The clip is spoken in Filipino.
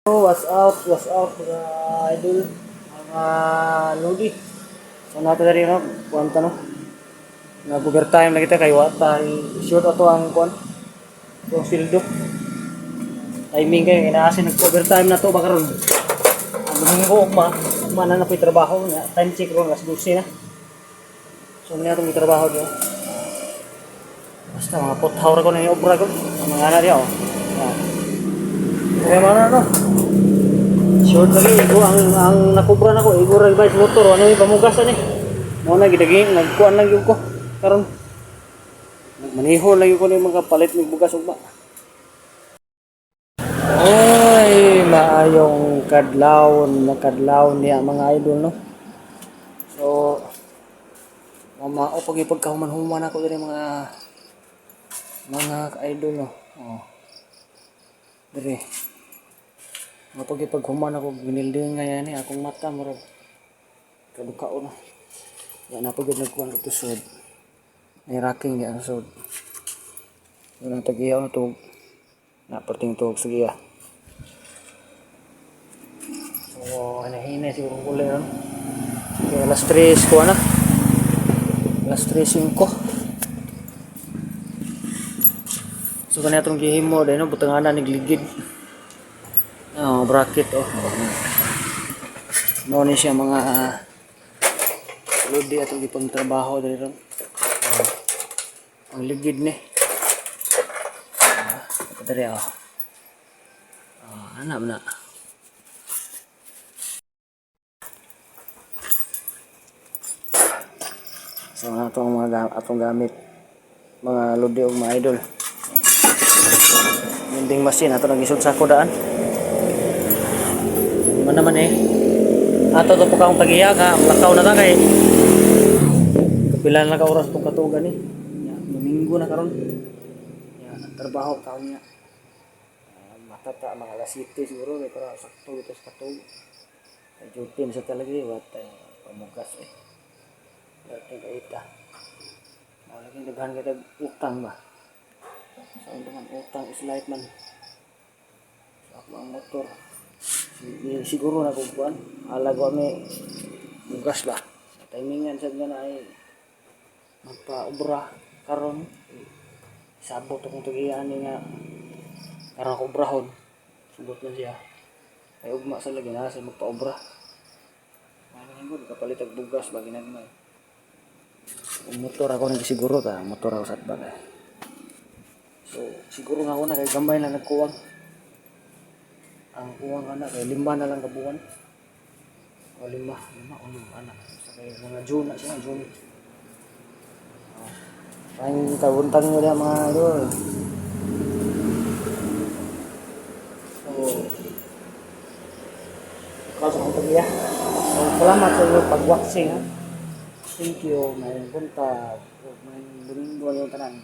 What's out mga idol, mga lodi. So nato dari no, kuanta no. Na overtime na kita kay wata shoot ato ang kuan. Yung sildo. Timing kay inaasin nag-overtime na to bakaron. Ang linggo mana na ko'y trabaho nga. Time check ron alas 12 na. So niya itong trabaho do. Basta mga pothaw ra ko na yung obra ko. Ang mga ana diya oh. Kaya mana no. Short lagi igo ang nakubra nako igo ra bike motor ano yung pamugasan ni. Mo na gidaging nagkuan lang gyud ko karon. Maniho lang ko ni mga palit ng bugas ugma. Ay maayong kadlawon niya mga idol no. So mama o pag ipagkahuman-human ako diri mga idol no. Oh. Diri. Mapag ipaghuman ako ginilding nga yan akong mata murag kadukao na. Yan na pagod nagkuhan ko to sod. May racking di ang sod. Yun ang tagiyaw na to. Naperting to sige ah. So hinahinay siguro kong kulay ron. Okay, alas 3 ko na. Alas 3:05. So kanina itong gihimo dahil no, butanganan nagligid. Oh, bracket oh. Mo ni siya mga lodi atong gipang trabaho diri ron. Ang ligid ni. Diri oh. Ana na. So atong atong gamit mga lodi og mga idol. Mending machine ato nagisud sa kodaan. Naman ato to po kaong pagiya ka lakaw na ta kay kapilan na ka oras tong katugan ni ya domingo na karon ya trabaho ka niya matata mga alas 7 siguro kay para sakto ito sa katug ay dutin sa talaga wat pamugas dati kaita malaki daghan kita utang ba so dengan utang is life man sa akong motor siguro na kung kuan alago kami bugas ba timingan sad nga na ay magpa-obra karon sabot akong tugian nga karon ko obrahon subot man siya ay ugma sa lagi na sa magpa-obra ay ngod kapalit og bugas ba ginagmay motor ako nang siguro ta motor ako sad ba so siguro nga ako na kay gambay na nagkuwang ang kuwang anak kay 5 na lang kabuan o 5 anak sa kay mga June na siya June ang tabuntang nyo na mga idol so kaso kong tagiya so salamat sa inyo pag-waxing ha thank you may buntag may domingo yung tanan